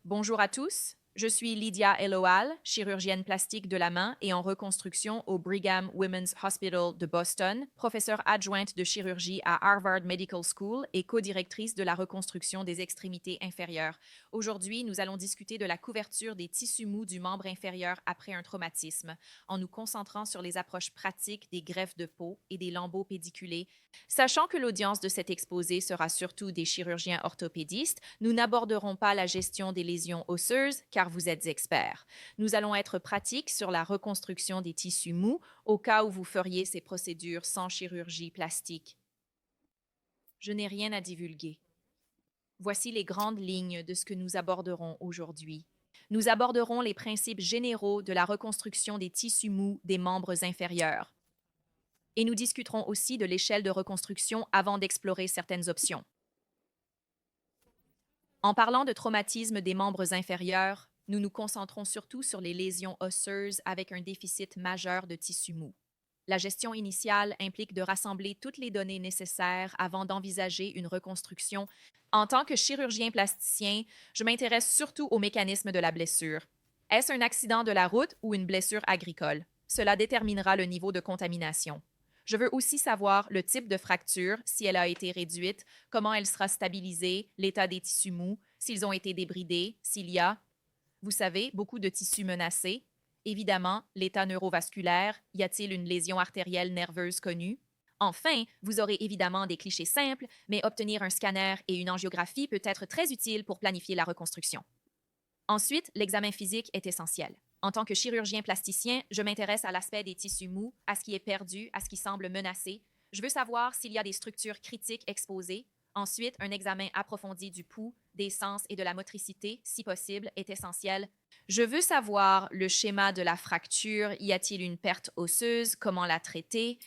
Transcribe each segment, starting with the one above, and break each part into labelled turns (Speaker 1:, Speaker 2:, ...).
Speaker 1: Bonjour à tous, je suis Lydia Eloal, chirurgienne plastique de la main et en reconstruction au Brigham Women's Hospital de Boston, professeure adjointe de chirurgie à Harvard Medical School et co-directrice de la reconstruction des extrémités inférieures. Aujourd'hui, nous allons discuter de la couverture des tissus mous du membre inférieur après un traumatisme, en nous concentrant sur les approches pratiques des greffes de peau et des lambeaux pédiculés. Sachant que l'audience de cet exposé sera surtout des chirurgiens orthopédistes, nous n'aborderons pas la gestion des lésions osseuses car vous êtes experts. Nous allons être pratiques sur la reconstruction des tissus mous au cas où vous feriez ces procédures sans chirurgie plastique. Je n'ai rien à divulguer. Voici les grandes lignes de ce que nous aborderons aujourd'hui. Nous aborderons les principes généraux de la reconstruction des tissus mous des membres inférieurs. Et nous discuterons aussi de l'échelle de reconstruction avant d'explorer certaines options. En parlant de traumatisme des membres inférieurs, nous nous concentrons surtout sur les lésions osseuses avec un déficit majeur de tissu mou. La gestion initiale implique de rassembler toutes les données nécessaires avant d'envisager une reconstruction. En tant que chirurgien plasticien, je m'intéresse surtout au mécanisme de la blessure. Est-ce un accident de la route ou une blessure agricole? Cela déterminera le niveau de contamination. Je veux aussi savoir le type de fracture, si elle a été réduite, comment elle sera stabilisée, l'état des tissus mous, s'ils ont été débridés, s'il y a, vous savez, beaucoup de tissus menacés. Évidemment, l'état neurovasculaire, y a-t-il une lésion artérielle nerveuse connue? Enfin, vous aurez évidemment des clichés simples, mais obtenir un scanner et une angiographie peut être très utile pour planifier la reconstruction. Ensuite, l'examen physique est essentiel. En tant que chirurgien plasticien, je m'intéresse à l'aspect des tissus mous, à ce qui est perdu, à ce qui semble menacé. Je veux savoir s'il y a des structures critiques exposées. Ensuite, un examen approfondi du pouls, des sens et de la motricité, si possible, est essentiel. Je veux savoir le schéma de la fracture, y a-t-il une perte osseuse, comment la traiter.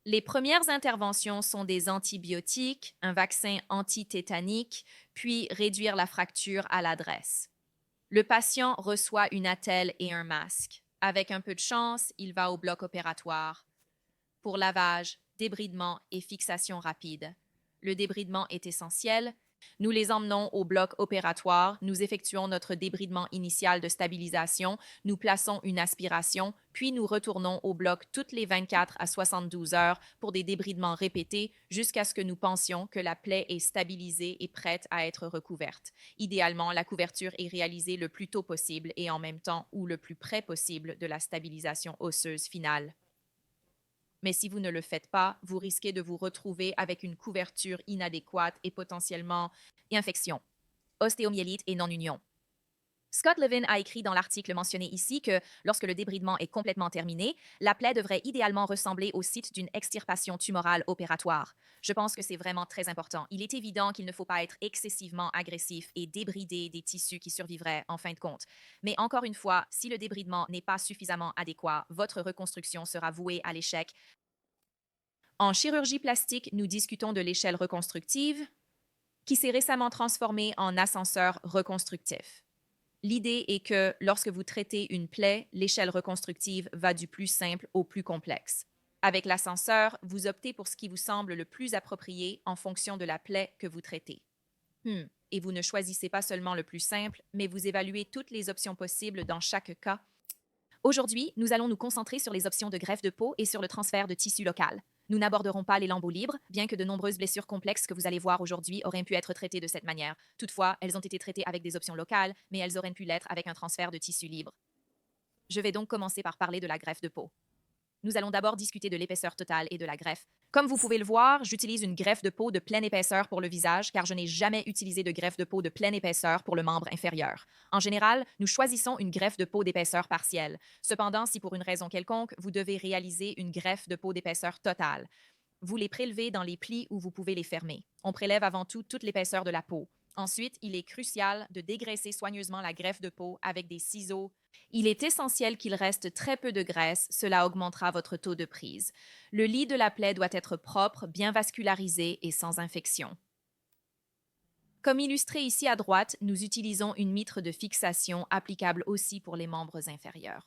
Speaker 1: Les premières interventions sont des antibiotiques, un vaccin antitétanique, puis réduire la fracture à l'adresse. Le patient reçoit une attelle et un masque. Avec un peu de chance, il va au bloc opératoire. Pour lavage, débridement et fixation rapide. Le débridement est essentiel. Nous les emmenons au bloc opératoire, nous effectuons notre débridement initial de stabilisation, nous plaçons une aspiration, puis nous retournons au bloc toutes les 24 à 72 heures pour des débridements répétés jusqu'à ce que nous pensions que la plaie est stabilisée et prête à être recouverte. Idéalement, la couverture est réalisée le plus tôt possible et en même temps ou le plus près possible de la stabilisation osseuse finale. Mais si vous ne le faites pas, vous risquez de vous retrouver avec une couverture inadéquate et potentiellement infection, ostéomyélite et non-union. Scott Levin a écrit dans l'article mentionné ici que lorsque le débridement est complètement terminé, la plaie devrait idéalement ressembler au site d'une extirpation tumorale opératoire. Je pense que c'est vraiment très important. Il est évident qu'il ne faut pas être excessivement agressif et débrider des tissus qui survivraient en fin de compte. Mais encore une fois, si le débridement n'est pas suffisamment adéquat, votre reconstruction sera vouée à l'échec. En chirurgie plastique, nous discutons de l'échelle reconstructive, qui s'est récemment transformée en ascenseur reconstructif. L'idée est que lorsque vous traitez une plaie, l'échelle reconstructive va du plus simple au plus complexe. Avec l'ascenseur, vous optez pour ce qui vous semble le plus approprié en fonction de la plaie que vous traitez. Et vous ne choisissez pas seulement le plus simple, mais vous évaluez toutes les options possibles dans chaque cas. Aujourd'hui, nous allons nous concentrer sur les options de greffe de peau et sur le transfert de tissu local. Nous n'aborderons pas les lambeaux libres, bien que de nombreuses blessures complexes que vous allez voir aujourd'hui auraient pu être traitées de cette manière. Toutefois, elles ont été traitées avec des options locales, mais elles auraient pu l'être avec un transfert de tissu libre. Je vais donc commencer par parler de la greffe de peau. Nous allons d'abord discuter de l'épaisseur totale et de la greffe. Comme vous pouvez le voir, j'utilise une greffe de peau de pleine épaisseur pour le visage car je n'ai jamais utilisé de greffe de peau de pleine épaisseur pour le membre inférieur. En général, nous choisissons une greffe de peau d'épaisseur partielle. Cependant, si pour une raison quelconque, vous devez réaliser une greffe de peau d'épaisseur totale, vous les prélevez dans les plis où vous pouvez les fermer. On prélève avant tout toute l'épaisseur de la peau. Ensuite, il est crucial de dégraisser soigneusement la greffe de peau avec des ciseaux. Il est essentiel qu'il reste très peu de graisse, cela augmentera votre taux de prise. Le lit de la plaie doit être propre, bien vascularisé et sans infection. Comme illustré ici à droite, nous utilisons une mitre de fixation applicable aussi pour les membres inférieurs.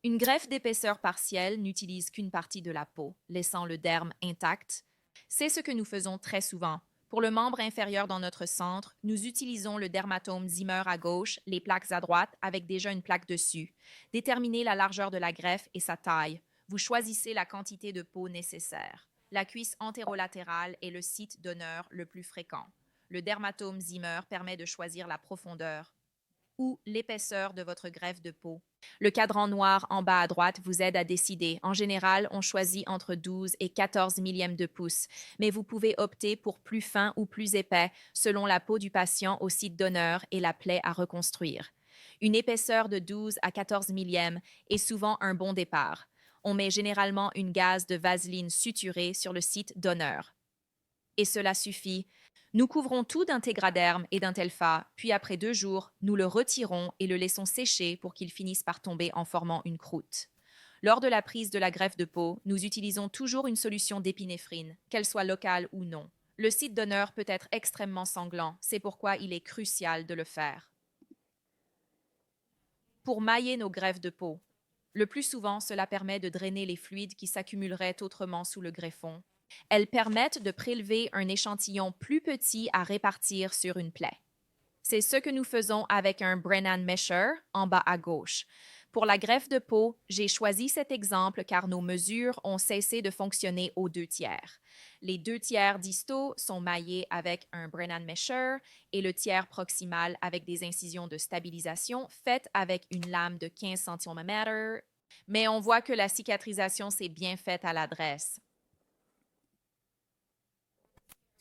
Speaker 1: Une greffe d'épaisseur partielle n'utilise qu'une partie de la peau, laissant le derme intact. C'est ce que nous faisons très souvent. Pour le membre inférieur dans notre centre, nous utilisons le dermatome Zimmer à gauche, les plaques à droite avec déjà une plaque dessus. Déterminez la largeur de la greffe et sa taille. Vous choisissez la quantité de peau nécessaire. La cuisse antérolatérale est le site donneur le plus fréquent. Le dermatome Zimmer permet de choisir la profondeur ou l'épaisseur de votre greffe de peau. Le cadran noir en bas à droite vous aide à décider. En général, on choisit entre 12 et 14 millièmes de pouce, mais vous pouvez opter pour plus fin ou plus épais selon la peau du patient au site donneur et la plaie à reconstruire. Une épaisseur de 12 à 14 millièmes est souvent un bon départ. On met généralement une gaze de vaseline suturée sur le site donneur. Et cela suffit. Nous couvrons tout d'un tégraderme et d'un telfa, puis après 2 jours, nous le retirons et le laissons sécher pour qu'il finisse par tomber en formant une croûte. Lors de la prise de la greffe de peau, nous utilisons toujours une solution d'épinéphrine, qu'elle soit locale ou non. Le site donneur peut être extrêmement sanglant, c'est pourquoi il est crucial de le faire. Pour mailler nos greffes de peau, le plus souvent, cela permet de drainer les fluides qui s'accumuleraient autrement sous le greffon. Elles permettent de prélever un échantillon plus petit à répartir sur une plaie. C'est ce que nous faisons avec un Brennan Mesher en bas à gauche. Pour la greffe de peau, j'ai choisi cet exemple car nos mesures ont cessé de fonctionner aux 2/3. Les 2/3 distaux sont maillés avec un Brennan Mesher et le tiers proximal avec des incisions de stabilisation faites avec une lame de 15 cm. Mais on voit que la cicatrisation s'est bien faite à l'adresse.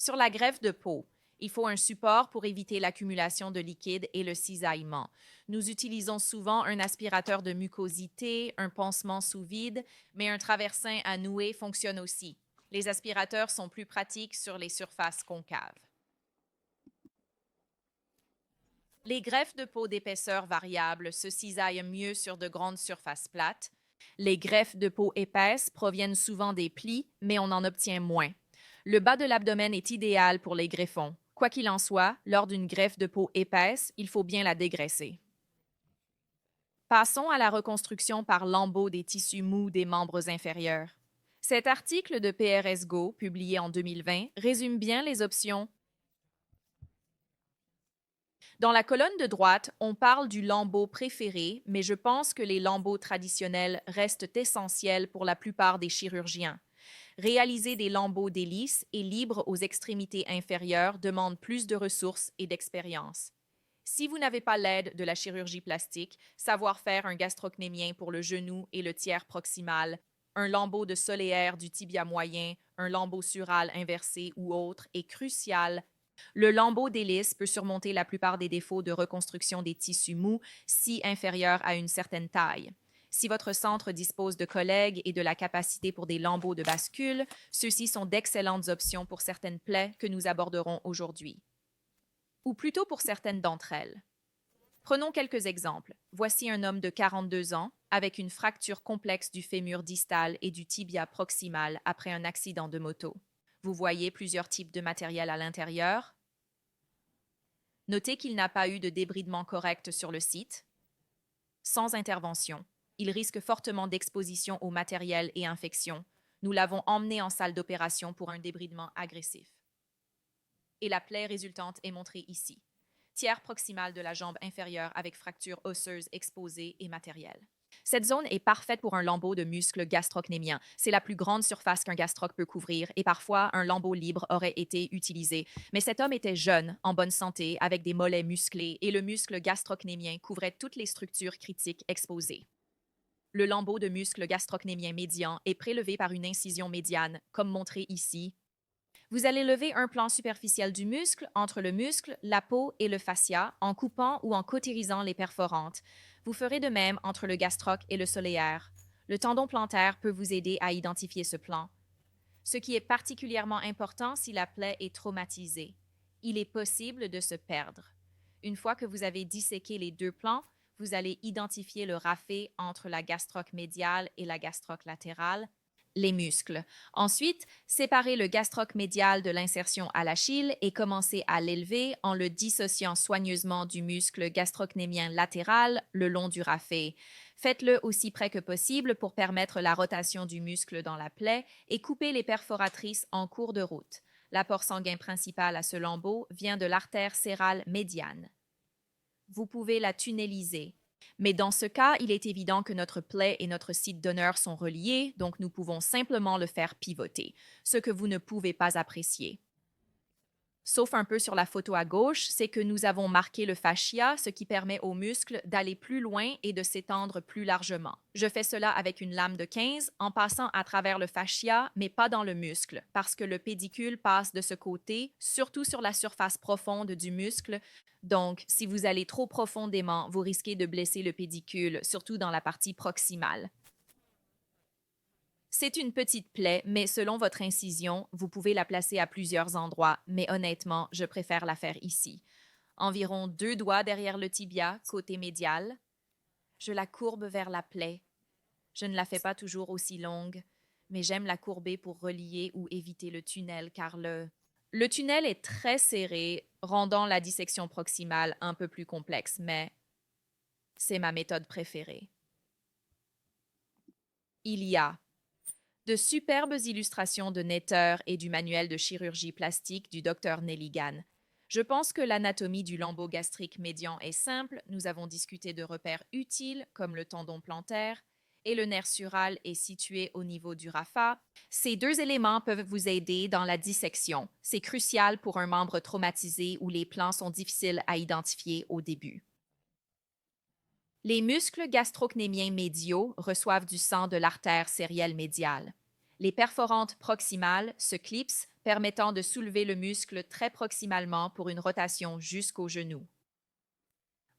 Speaker 1: Sur la greffe de peau, il faut un support pour éviter l'accumulation de liquide et le cisaillement. Nous utilisons souvent un aspirateur de mucosité, un pansement sous vide, mais un traversin à nouer fonctionne aussi. Les aspirateurs sont plus pratiques sur les surfaces concaves. Les greffes de peau d'épaisseur variable se cisaillent mieux sur de grandes surfaces plates. Les greffes de peau épaisses proviennent souvent des plis, mais on en obtient moins. Le bas de l'abdomen est idéal pour les greffons. Quoi qu'il en soit, lors d'une greffe de peau épaisse, il faut bien la dégraisser. Passons à la reconstruction par lambeaux des tissus mous des membres inférieurs. Cet article de PRS Go, publié en 2020, résume bien les options. Dans la colonne de droite, on parle du lambeau préféré, mais je pense que les lambeaux traditionnels restent essentiels pour la plupart des chirurgiens. Réaliser des lambeaux d'hélice et libres aux extrémités inférieures demande plus de ressources et d'expérience. Si vous n'avez pas l'aide de la chirurgie plastique, savoir faire un gastrocnémien pour le genou et le tiers proximal, un lambeau de soléaire du tibia moyen, un lambeau sural inversé ou autre est crucial. Le lambeau d'hélice peut surmonter la plupart des défauts de reconstruction des tissus mous si inférieurs à une certaine taille. Si votre centre dispose de collègues et de la capacité pour des lambeaux de bascule, ceux-ci sont d'excellentes options pour certaines plaies que nous aborderons aujourd'hui. Ou plutôt pour certaines d'entre elles. Prenons quelques exemples. Voici un homme de 42 ans avec une fracture complexe du fémur distal et du tibia proximal après un accident de moto. Vous voyez plusieurs types de matériel à l'intérieur. Notez qu'il n'a pas eu de débridement correct sur le site. Sans intervention, il risque fortement d'exposition au matériel et infection. Nous l'avons emmené en salle d'opération pour un débridement agressif. Et la plaie résultante est montrée ici. Tiers proximal de la jambe inférieure avec fracture osseuse exposée et matérielle. Cette zone est parfaite pour un lambeau de muscle gastrocnémien. C'est la plus grande surface qu'un gastroc peut couvrir et parfois un lambeau libre aurait été utilisé. Mais cet homme était jeune, en bonne santé, avec des mollets musclés et le muscle gastrocnémien couvrait toutes les structures critiques exposées. Le lambeau de muscle gastrocnémien médian est prélevé par une incision médiane, comme montré ici. Vous allez lever un plan superficiel du muscle entre le muscle, la peau et le fascia en coupant ou en cautérisant les perforantes. Vous ferez de même entre le gastroc et le soléaire. Le tendon plantaire peut vous aider à identifier ce plan, ce qui est particulièrement important si la plaie est traumatisée. Il est possible de se perdre. Une fois que vous avez disséqué les 2 plans, vous allez identifier le raphé entre la gastroc médiale et la gastroc latérale, les muscles. Ensuite, séparez le gastroc médial de l'insertion à l'Achille et commencez à l'élever en le dissociant soigneusement du muscle gastrocnémien latéral le long du raphé. Faites-le aussi près que possible pour permettre la rotation du muscle dans la plaie et coupez les perforatrices en cours de route. L'apport sanguin principal à ce lambeau vient de l'artère cérale médiane. Vous pouvez la tunneliser. Mais dans ce cas, il est évident que notre plaie et notre site donneur sont reliés, donc nous pouvons simplement le faire pivoter, ce que vous ne pouvez pas apprécier. Sauf un peu sur la photo à gauche, c'est que nous avons marqué le fascia, ce qui permet aux muscles d'aller plus loin et de s'étendre plus largement. Je fais cela avec une lame de 15 en passant à travers le fascia, mais pas dans le muscle, parce que le pédicule passe de ce côté, surtout sur la surface profonde du muscle. Donc, si vous allez trop profondément, vous risquez de blesser le pédicule, surtout dans la partie proximale. C'est une petite plaie, mais selon votre incision, vous pouvez la placer à plusieurs endroits, mais honnêtement, je préfère la faire ici. Environ 2 doigts derrière le tibia, côté médial. Je la courbe vers la plaie. Je ne la fais pas toujours aussi longue, mais j'aime la courber pour relier ou éviter le tunnel, car le tunnel est très serré, rendant la dissection proximale un peu plus complexe, mais c'est ma méthode préférée. Il y a de superbes illustrations de Netter et du manuel de chirurgie plastique du Dr Nelligan. Je pense que l'anatomie du lambeau gastrique médian est simple, nous avons discuté de repères utiles comme le tendon plantaire, et le nerf sural est situé au niveau du rapha. Ces 2 éléments peuvent vous aider dans la dissection. C'est crucial pour un membre traumatisé où les plans sont difficiles à identifier au début. Les muscles gastrocnémiens médiaux reçoivent du sang de l'artère sérielle médiale. Les perforantes proximales se clipsent, permettant de soulever le muscle très proximalement pour une rotation jusqu'au genou.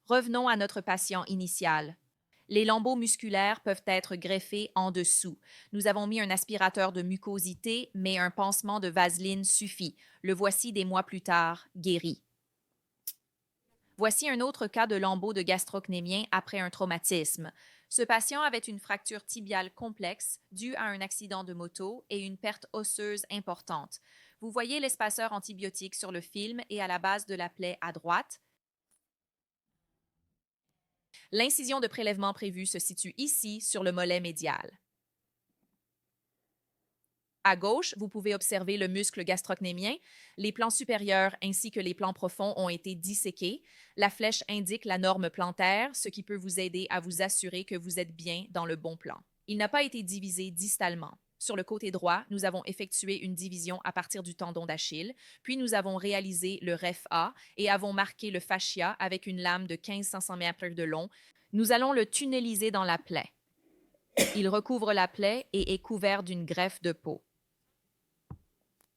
Speaker 1: Revenons à notre patient initial. Les lambeaux musculaires peuvent être greffés en dessous. Nous avons mis un aspirateur de mucosité, mais un pansement de vaseline suffit. Le voici des mois plus tard, guéri. Voici un autre cas de lambeau de gastrocnémien après un traumatisme. Ce patient avait une fracture tibiale complexe due à un accident de moto et une perte osseuse importante. Vous voyez l'espaceur antibiotique sur le film et à la base de la plaie à droite. L'incision de prélèvement prévue se situe ici sur le mollet médial. À gauche, vous pouvez observer le muscle gastrocnémien. Les plans supérieurs ainsi que les plans profonds ont été disséqués. La flèche indique la norme plantaire, ce qui peut vous aider à vous assurer que vous êtes bien dans le bon plan. Il n'a pas été divisé distalement. Sur le côté droit, nous avons effectué une division à partir du tendon d'Achille, puis nous avons réalisé le REF-A et avons marqué le fascia avec une lame de 15 cm de long. Nous allons le tunneliser dans la plaie. Il recouvre la plaie et est couvert d'une greffe de peau.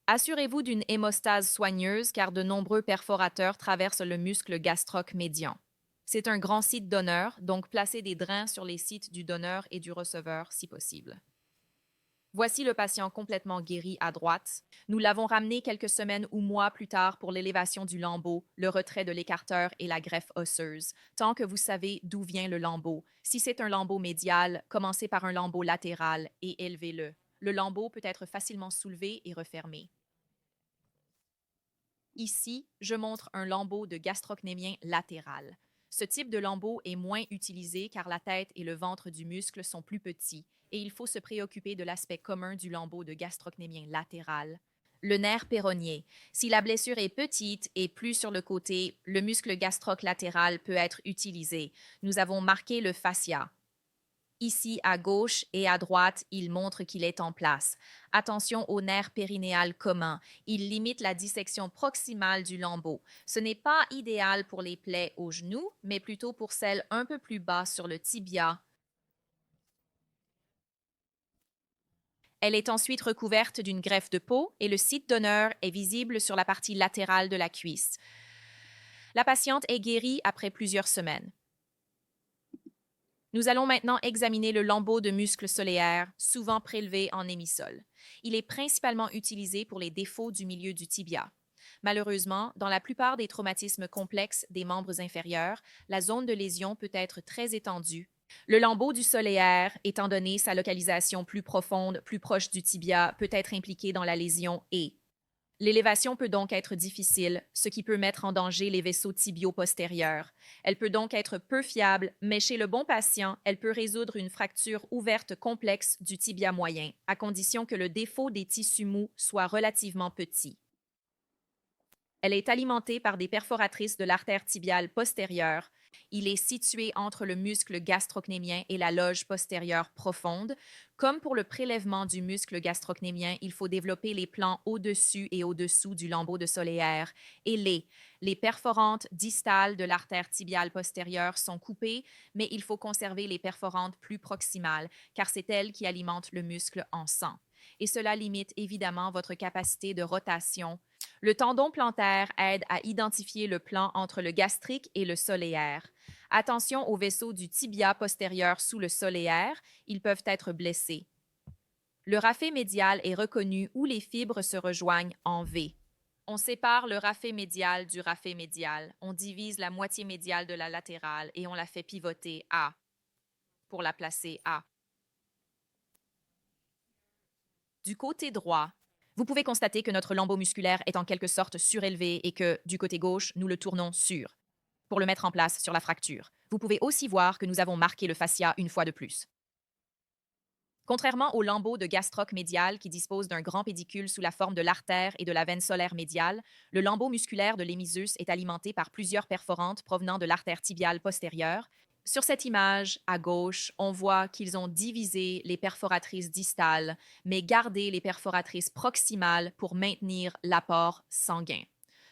Speaker 1: Assurez-vous d'une hémostase soigneuse car de nombreux perforateurs traversent le muscle gastroc médian. C'est un grand site donneur, donc placez des drains sur les sites du donneur et du receveur si possible. Voici le patient complètement guéri à droite. Nous l'avons ramené quelques semaines ou mois plus tard pour l'élévation du lambeau, le retrait de l'écarteur et la greffe osseuse, tant que vous savez d'où vient le lambeau. Si c'est un lambeau médial, commencez par un lambeau latéral et élevez-le. Le lambeau peut être facilement soulevé et refermé. Ici, je montre un lambeau de gastrocnémien latéral. Ce type de lambeau est moins utilisé car la tête et le ventre du muscle sont plus petits et il faut se préoccuper de l'aspect commun du lambeau de gastrocnémien latéral. Le nerf péronnier. Si la blessure est petite et plus sur le côté, le muscle gastroc latéral peut être utilisé. Nous avons marqué le fascia. Ici, à gauche et à droite, il montre qu'il est en place. Attention au nerf périnéal commun. Il limite la dissection proximale du lambeau. Ce n'est pas idéal pour les plaies au genou, mais plutôt pour celles un peu plus bas sur le tibia. Elle est ensuite recouverte d'une greffe de peau et le site donneur est visible sur la partie latérale de la cuisse. La patiente est guérie après plusieurs semaines. Nous allons maintenant examiner le lambeau de muscle solaire, souvent prélevé en hémisole. Il est principalement utilisé pour les défauts du milieu du tibia. Malheureusement, dans la plupart des traumatismes complexes des membres inférieurs, la zone de lésion peut être très étendue. Le lambeau du solaire, étant donné sa localisation plus profonde, plus proche du tibia, peut être impliqué dans la lésion et l'élévation peut donc être difficile, ce qui peut mettre en danger les vaisseaux tibio-postérieurs. Elle peut donc être peu fiable, mais chez le bon patient, elle peut résoudre une fracture ouverte complexe du tibia moyen, à condition que le défaut des tissus mous soit relativement petit. Elle est alimentée par des perforatrices de l'artère tibiale postérieure. Il est situé entre le muscle gastrocnémien et la loge postérieure profonde. Comme pour le prélèvement du muscle gastrocnémien, il faut développer les plans au-dessus et au-dessous du lambeau de Soleaire. Et les perforantes distales de l'artère tibiale postérieure sont coupées, mais il faut conserver les perforantes plus proximales, car c'est elles qui alimentent le muscle en sang. Et cela limite évidemment votre capacité de rotation. Le tendon plantaire aide à identifier le plan entre le gastrique et le soléaire. Attention aux vaisseaux du tibia postérieur sous le soléaire, ils peuvent être blessés. Le raphet médial est reconnu où les fibres se rejoignent en V. On sépare le raphet médial du raphet médial. On divise la moitié médiale de la latérale et on la fait pivoter A pour la placer A. Du côté droit, vous pouvez constater que notre lambeau musculaire est en quelque sorte surélevé et que, du côté gauche, nous le tournons sur, pour le mettre en place sur la fracture. Vous pouvez aussi voir que nous avons marqué le fascia une fois de plus. Contrairement au lambeau de gastroc médial qui dispose d'un grand pédicule sous la forme de l'artère et de la veine solaire médiale, le lambeau musculaire de l'hémisus est alimenté par plusieurs perforantes provenant de l'artère tibiale postérieure. Sur cette image, à gauche, on voit qu'ils ont divisé les perforatrices distales, mais gardé les perforatrices proximales pour maintenir l'apport sanguin.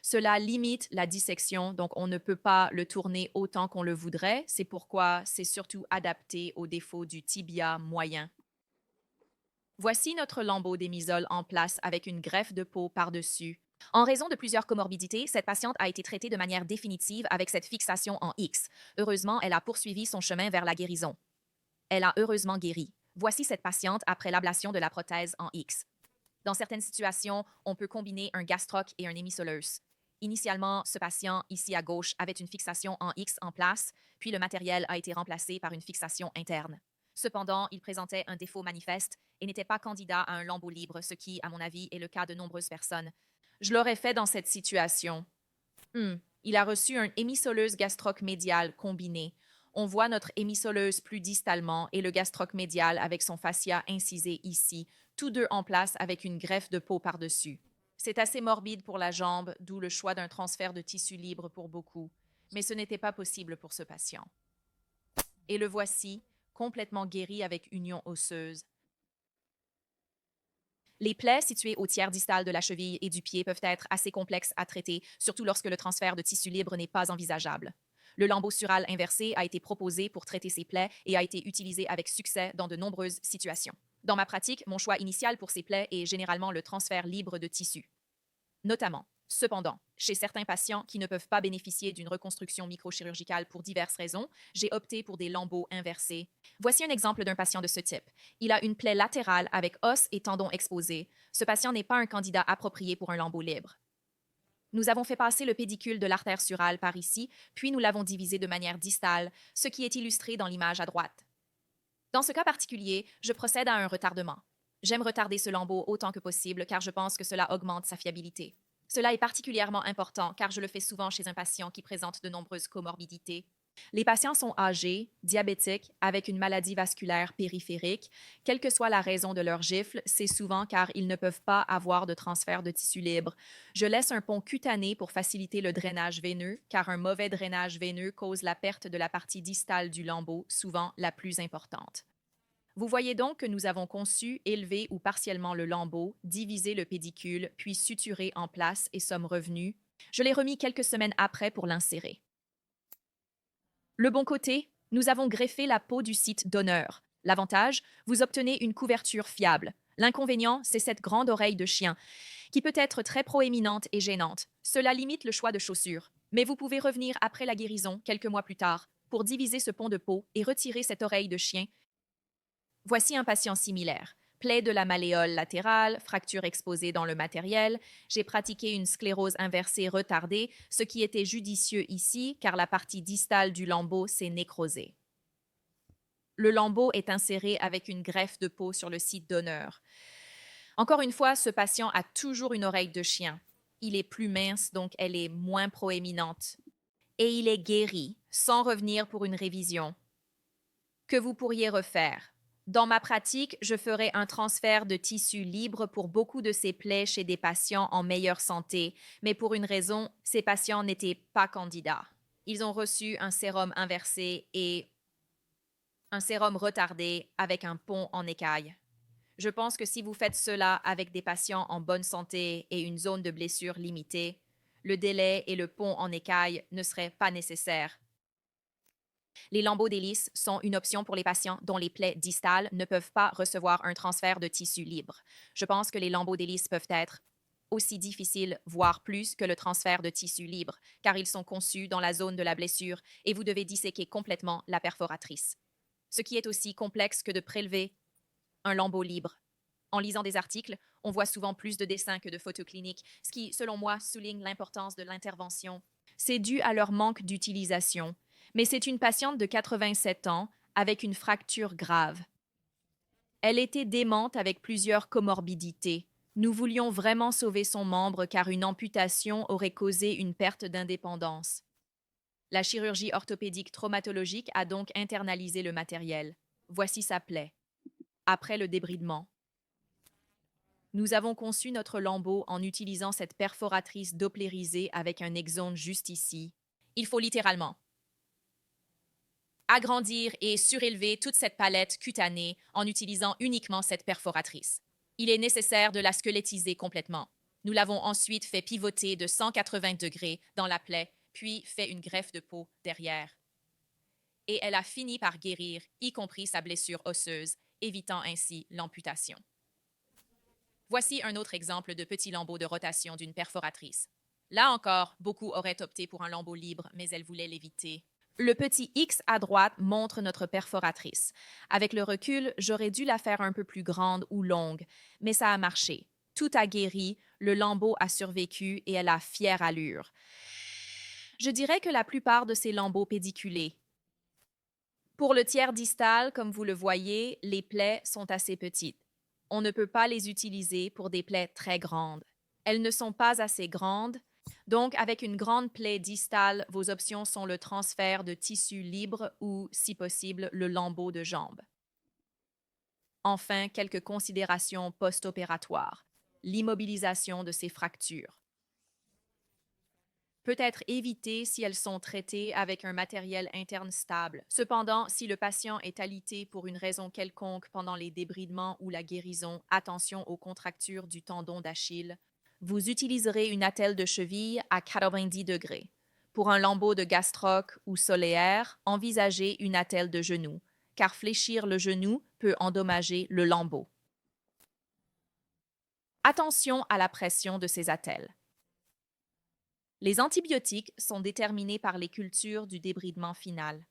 Speaker 1: Cela limite la dissection, donc on ne peut pas le tourner autant qu'on le voudrait. C'est pourquoi c'est surtout adapté aux défauts du tibia moyen. Voici notre lambeau d'émisole en place avec une greffe de peau par-dessus. En raison de plusieurs comorbidités, cette patiente a été traitée de manière définitive avec cette fixation en X. Heureusement, elle a poursuivi son chemin vers la guérison. Elle a heureusement guéri. Voici cette patiente après l'ablation de la prothèse en X. Dans certaines situations, on peut combiner un gastroc et un hémisoleus. Initialement, ce patient, ici à gauche, avait une fixation en X en place, puis le matériel a été remplacé par une fixation interne. Cependant, il présentait un défaut manifeste et n'était pas candidat à un lambeau libre, ce qui, à mon avis, est le cas de nombreuses personnes. Je l'aurais fait dans cette situation. Il a reçu un hémisoleus gastroc médial combiné. On voit notre hémisoleus plus distalement et le gastroc médial avec son fascia incisé ici, tous deux en place avec une greffe de peau par-dessus. C'est assez morbide pour la jambe, d'où le choix d'un transfert de tissu libre pour beaucoup. Mais ce n'était pas possible pour ce patient. Et le voici, complètement guéri avec union osseuse. Les plaies situées au tiers distal de la cheville et du pied peuvent être assez complexes à traiter, surtout lorsque le transfert de tissu libre n'est pas envisageable. Le lambeau sural inversé a été proposé pour traiter ces plaies et a été utilisé avec succès dans de nombreuses situations. Dans ma pratique, mon choix initial pour ces plaies est généralement le transfert libre de tissu. Notamment, cependant, chez certains patients qui ne peuvent pas bénéficier d'une reconstruction microchirurgicale pour diverses raisons, j'ai opté pour des lambeaux inversés. Voici un exemple d'un patient de ce type. Il a une plaie latérale avec os et tendons exposés. Ce patient n'est pas un candidat approprié pour un lambeau libre. Nous avons fait passer le pédicule de l'artère surale par ici, puis nous l'avons divisé de manière distale, ce qui est illustré dans l'image à droite. Dans ce cas particulier, je procède à un retardement. J'aime retarder ce lambeau autant que possible car je pense que cela augmente sa fiabilité. Cela est particulièrement important car je le fais souvent chez un patient qui présente de nombreuses comorbidités. Les patients sont âgés, diabétiques, avec une maladie vasculaire périphérique. Quelle que soit la raison de leur gifle, c'est souvent car ils ne peuvent pas avoir de transfert de tissu libre. Je laisse un pont cutané pour faciliter le drainage veineux, car un mauvais drainage veineux cause la perte de la partie distale du lambeau, souvent la plus importante. Vous voyez donc que nous avons conçu, élevé ou partiellement le lambeau, divisé le pédicule, puis suturé en place et sommes revenus. Je l'ai remis quelques semaines après pour l'insérer. Le bon côté, nous avons greffé la peau du site donneur. L'avantage, vous obtenez une couverture fiable. L'inconvénient, c'est cette grande oreille de chien, qui peut être très proéminente et gênante. Cela limite le choix de chaussures. Mais vous pouvez revenir après la guérison, quelques mois plus tard, pour diviser ce pont de peau et retirer cette oreille de chien. Voici un patient similaire. Plaie de la malléole latérale, fracture exposée dans le matériel. J'ai pratiqué une sclérose inversée retardée, ce qui était judicieux ici car la partie distale du lambeau s'est nécrosée. Le lambeau est inséré avec une greffe de peau sur le site donneur. Encore une fois, ce patient a toujours une oreille de chien. Il est plus mince, donc elle est moins proéminente. Et il est guéri, sans revenir pour une révision. Que vous pourriez refaire. Dans ma pratique, je ferai un transfert de tissu libre pour beaucoup de ces plaies chez des patients en meilleure santé, mais pour une raison, ces patients n'étaient pas candidats. Ils ont reçu un sérum inversé et un sérum retardé avec un pont en écaille. Je pense que si vous faites cela avec des patients en bonne santé et une zone de blessure limitée, le délai et le pont en écaille ne seraient pas nécessaires. Les lambeaux d'hélice sont une option pour les patients dont les plaies distales ne peuvent pas recevoir un transfert de tissu libre. Je pense que les lambeaux d'hélice peuvent être aussi difficiles, voire plus, que le transfert de tissu libre, car ils sont conçus dans la zone de la blessure et vous devez disséquer complètement la perforatrice. Ce qui est aussi complexe que de prélever un lambeau libre. En lisant des articles, on voit souvent plus de dessins que de photos cliniques, ce qui, selon moi, souligne l'importance de l'intervention. C'est dû à leur manque d'utilisation, mais c'est une patiente de 87 ans avec une fracture grave. Elle était démente avec plusieurs comorbidités. Nous voulions vraiment sauver son membre car une amputation aurait causé une perte d'indépendance. La chirurgie orthopédique traumatologique a donc internalisé le matériel. Voici sa plaie. Après le débridement. Nous avons conçu notre lambeau en utilisant cette perforatrice dopplérisée avec un exone juste ici. Il faut littéralement agrandir et surélever toute cette palette cutanée en utilisant uniquement cette perforatrice. Il est nécessaire de la squelettiser complètement. Nous l'avons ensuite fait pivoter de 180 degrés dans la plaie, puis fait une greffe de peau derrière. Et elle a fini par guérir, y compris sa blessure osseuse, évitant ainsi l'amputation. Voici un autre exemple de petit lambeau de rotation d'une perforatrice. Là encore, beaucoup auraient opté pour un lambeau libre, mais elles voulaient l'éviter. Le petit X à droite montre notre perforatrice. Avec le recul, j'aurais dû la faire un peu plus grande ou longue, mais ça a marché. Tout a guéri, le lambeau a survécu et elle a fière allure. Je dirais que la plupart de ces lambeaux pédiculés. Pour le tiers distal, comme vous le voyez, les plaies sont assez petites. On ne peut pas les utiliser pour des plaies très grandes. Elles ne sont pas assez grandes, donc avec une grande plaie distale, vos options sont le transfert de tissu libre ou, si possible, le lambeau de jambe. Enfin, quelques considérations post-opératoires. L'immobilisation de ces fractures peut être évitée si elles sont traitées avec un matériel interne stable. Cependant, si le patient est alité pour une raison quelconque pendant les débridements ou la guérison, attention aux contractures du tendon d'Achille. Vous utiliserez une attelle de cheville à 90 degrés. Pour un lambeau de gastroc ou soléaire, envisagez une attelle de genou, car fléchir le genou peut endommager le lambeau. Attention à la pression de ces attelles. Les antibiotiques sont déterminés par les cultures du débridement final.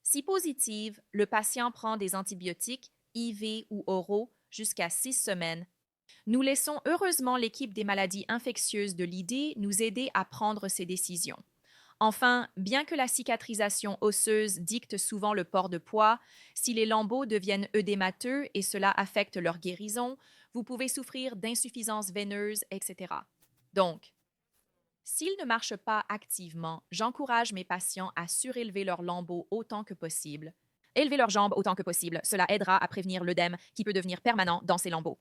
Speaker 1: Si positive, le patient prend des antibiotiques IV ou oraux jusqu'à 6 semaines. Nous laissons heureusement l'équipe des maladies infectieuses de l'ID nous aider à prendre ces décisions. Enfin, bien que la cicatrisation osseuse dicte souvent le port de poids, si les lambeaux deviennent œdémateux et cela affecte leur guérison, vous pouvez souffrir d'insuffisance veineuse, etc. Donc, s'ils ne marchent pas activement, j'encourage mes patients à surélever leurs lambeaux autant que possible. Élever leurs jambes autant que possible, cela aidera à prévenir l'œdème qui peut devenir permanent dans ces lambeaux.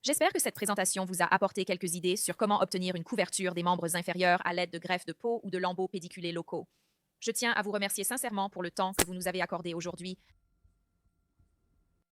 Speaker 1: J'espère que cette présentation vous a apporté quelques idées sur comment obtenir une couverture des membres inférieurs à l'aide de greffes de peau ou de lambeaux pédiculés locaux. Je tiens à vous remercier sincèrement pour le temps que vous nous avez accordé aujourd'hui.